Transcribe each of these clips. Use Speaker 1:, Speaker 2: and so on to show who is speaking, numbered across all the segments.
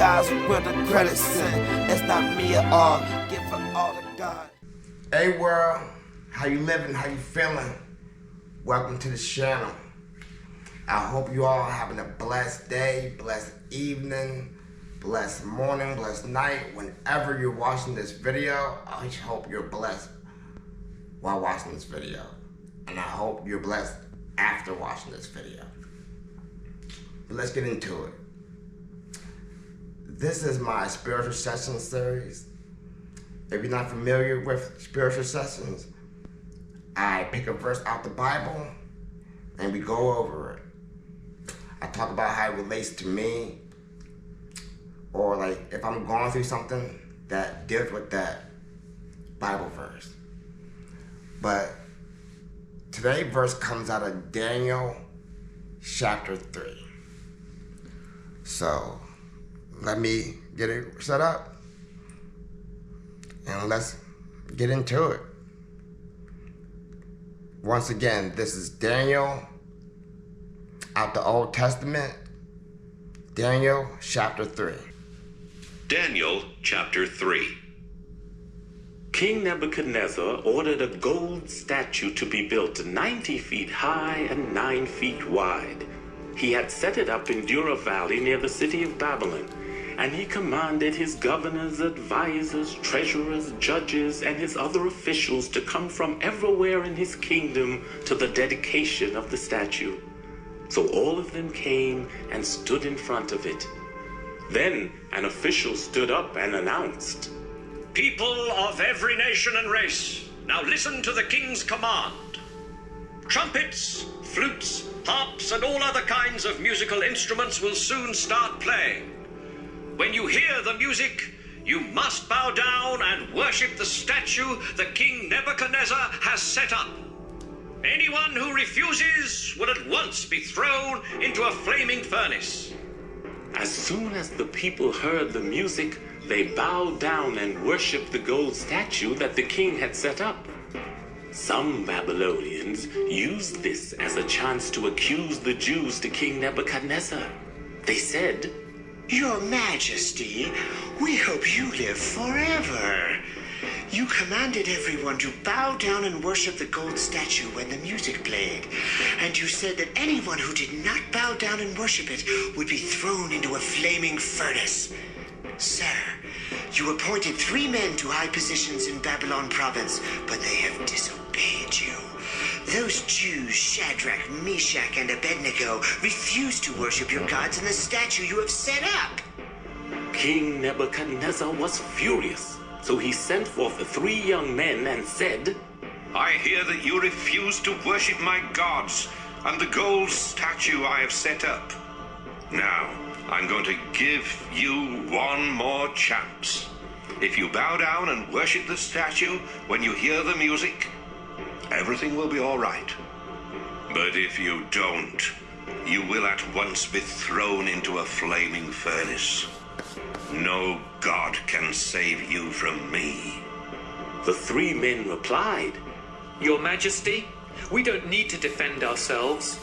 Speaker 1: God's where the credit sit. It's not me at all. Give it all to God.
Speaker 2: Hey world, how you living? How you feeling? Welcome to the channel. I hope you all having a blessed day, blessed evening, blessed morning, blessed night. Whenever you're watching this video, I hope you're blessed while watching this video. And I hope you're blessed after watching this video. But let's get into it. This is my spiritual session series. If you're not familiar with spiritual sessions, I pick a verse out the Bible and we go over it. I talk about how it relates to me, or like if I'm going through something that deals with that Bible verse. But today's verse comes out of Daniel chapter 3. So let me get it set up and let's get into it. Once again, this is Daniel out the Old Testament, Daniel chapter 3.
Speaker 3: Daniel chapter 3.
Speaker 4: King Nebuchadnezzar ordered a gold statue to be built 90 feet high and 9 feet wide. He had set it up in Dura Valley near the city of Babylon, and he commanded his governors, advisors, treasurers, judges, and his other officials to come from everywhere in his kingdom to the dedication of the statue. So all of them came and stood in front of it. Then an official stood up and announced,
Speaker 3: People of every nation and race, now listen to the king's command. Trumpets, flutes, harps, and all other kinds of musical instruments will soon start playing. When you hear the music, you must bow down and worship the statue the King Nebuchadnezzar has set up. Anyone who refuses will at once be thrown into a flaming furnace.
Speaker 4: As soon as the people heard the music, they bowed down and worshipped the gold statue that the king had set up. Some Babylonians used this as a chance to accuse the Jews to King Nebuchadnezzar. They said,
Speaker 5: Your Majesty, we hope you live forever. You commanded everyone to bow down and worship the gold statue when the music played. And you said that anyone who did not bow down and worship it would be thrown into a flaming furnace. Sir, you appointed 3 men to high positions in Babylon province, but they have disobeyed you. Those Jews, Shadrach, Meshach, and Abednego, refuse to worship your gods in the statue you have set up.
Speaker 4: King Nebuchadnezzar was furious, so he sent forth the 3 young men and said,
Speaker 3: I hear that you refuse to worship my gods and the gold statue I have set up. Now, I'm going to give you one more chance. If you bow down and worship the statue when you hear the music, everything will be all right. But if you don't, you will at once be thrown into a flaming furnace. No god can save you from me.
Speaker 4: The 3 men replied,
Speaker 6: Your Majesty, we don't need to defend ourselves.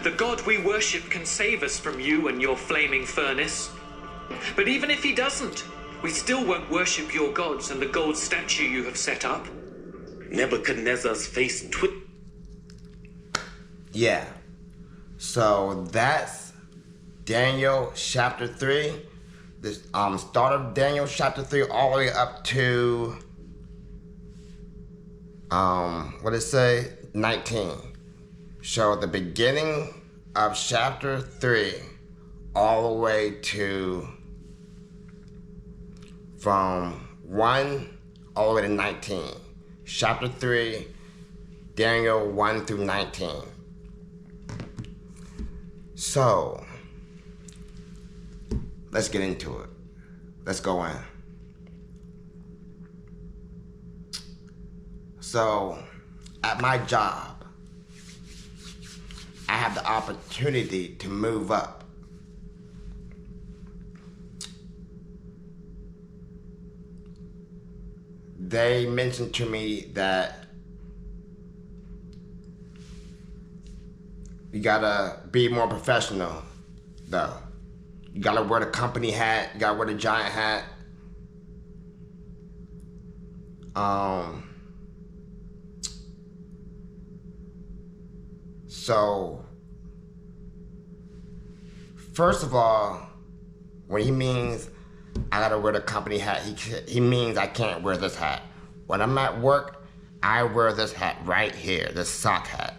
Speaker 6: The God we worship can save us from you and your flaming furnace. But even if he doesn't, we still won't worship your gods and the gold statue you have set up.
Speaker 4: Nebuchadnezzar's face twitched.
Speaker 2: Yeah. So that's Daniel chapter 3. The start of Daniel chapter 3 all the way up to what did it say? 19. So the beginning of chapter 3 all the way to from 1 all the way to 19. Chapter 3, Daniel 1 through 19. So let's get into it. Let's go in. So at my job, I have the opportunity to move up. They mentioned to me that you gotta be more professional, though. You gotta wear the company hat. You gotta wear the giant hat. So, first of all, when he means I gotta wear the company hat, he means I can't wear this hat. When I'm at work, I wear this hat right here, this sock hat.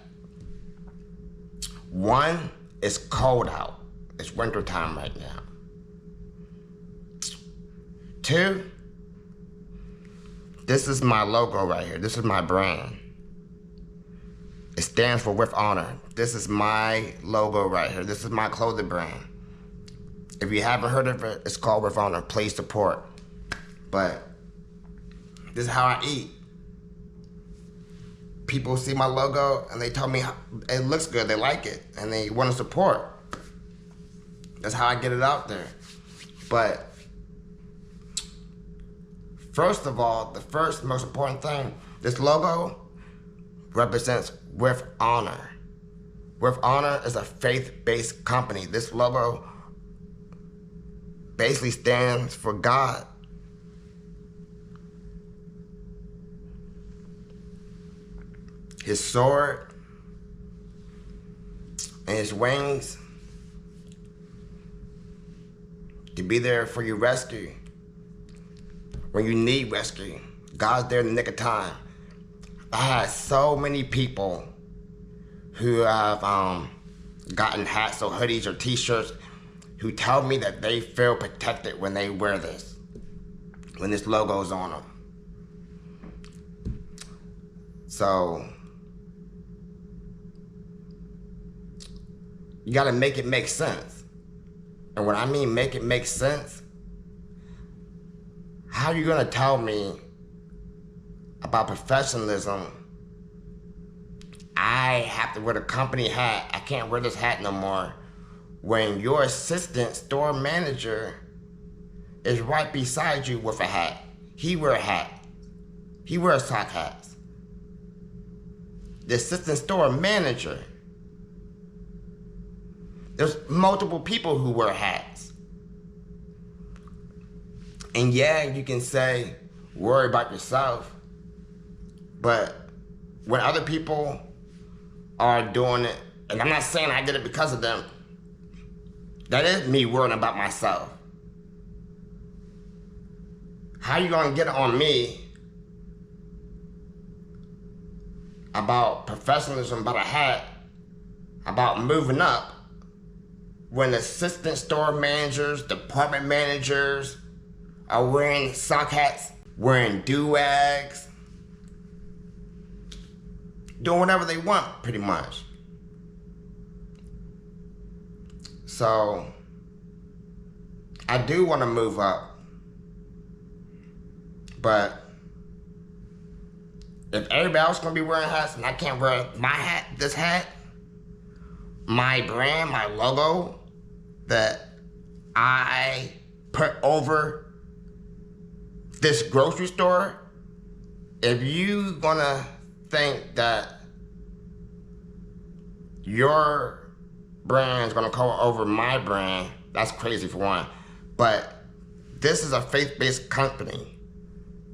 Speaker 2: One, it's cold out. It's winter time right now. Two, this is my logo right here. This is my brand. It stands for With Honor. This is my logo right here. This is my clothing brand. If you haven't heard of it, it's called With Honor. Please support. But this is how I eat. People see my logo and they tell me it looks good, they like it, and they want to support. That's how I get it out there. But first of all, the first most important thing, this logo represents With Honor. With Honor is a faith-based company. This logo basically stands for God. His sword and his wings to be there for your rescue. When you need rescue, God's there in the nick of time. I had so many people who have gotten hats or hoodies or t-shirts who tell me that they feel protected when they wear this, when this logo's on them. So, you gotta make it make sense. And when I mean make it make sense, how are you gonna tell me about professionalism? I have to wear the company hat. I can't wear this hat no more. When your assistant store manager is right beside you with a hat. He wear a hat. He wears sock hats. The assistant store manager. There's multiple people who wear hats. And yeah, you can say, worry about yourself. But when other people are doing it, and I'm not saying I did it because of them, that is me worrying about myself. How you gonna get on me about professionalism, about a hat, about moving up, when assistant store managers, department managers are wearing sock hats, wearing do-rags, doing whatever they want, pretty much. So, I do want to move up, but if everybody else gonna be wearing hats and I can't wear my hat, this hat, my brand, my logo that I put over this grocery store, if you gonna think that your brand's gonna go over my brand, that's crazy for one. But this is a faith-based company.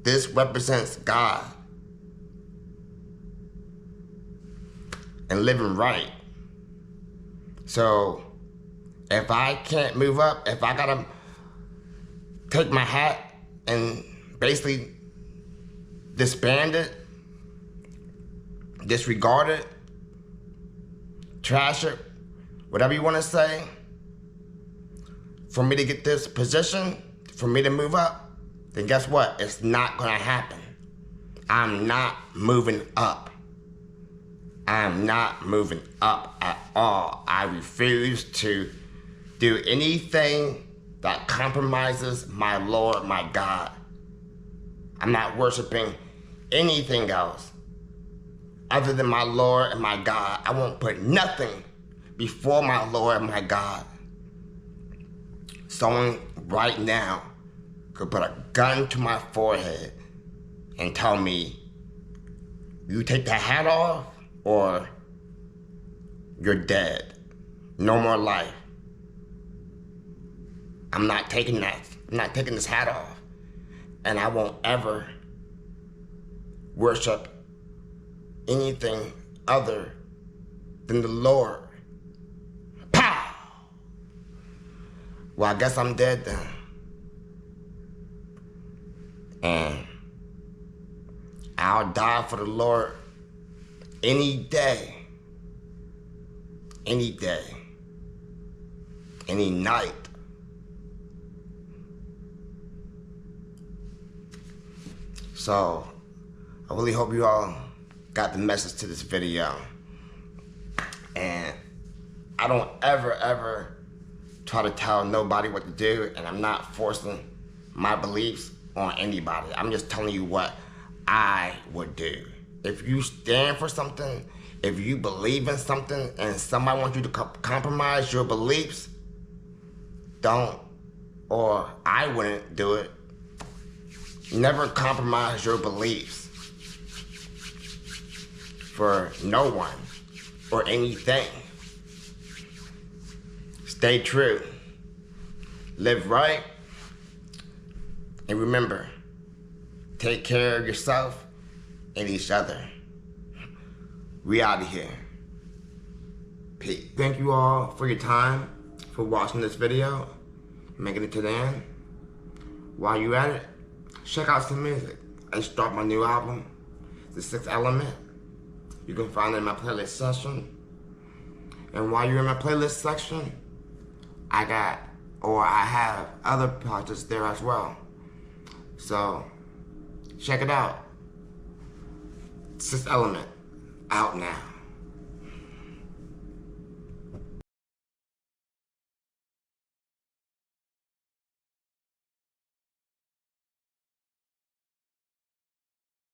Speaker 2: This represents God and living right. So if I can't move up, if I gotta take my hat and basically disband it, disregard it, trash it, whatever you want to say, for me to get this position, for me to move up, then guess what? It's not gonna happen. I'm not moving up. I'm not moving up at all. I refuse to do anything that compromises my Lord, my God. I'm not worshiping anything else other than my Lord and my God. I won't put nothing before my Lord and my God. Someone right now could put a gun to my forehead and tell me, you take the hat off or you're dead. No more life. I'm not taking this hat off. And I won't ever worship anything other than the Lord. Pow! Well, I guess I'm dead then. And I'll die for the Lord any day, any night. So, I really hope you all got the message to this video. And I don't ever try to tell nobody what to do, and I'm not forcing my beliefs on anybody. I'm just telling you what I would do. If you stand for something, if you believe in something, and somebody wants you to compromise your beliefs, don't, or I wouldn't do it. Never compromise your beliefs for no one or anything. Stay true. Live right. And remember, take care of yourself and each other. We out of here. Peace. Thank you all for your time, for watching this video, making it to the end. While you're at it, check out some music. I just dropped my new album, The Sixth Element. You can find it in my playlist section. And while you're in my playlist section, I have other projects there as well. So, check it out. Sixth Element, out now.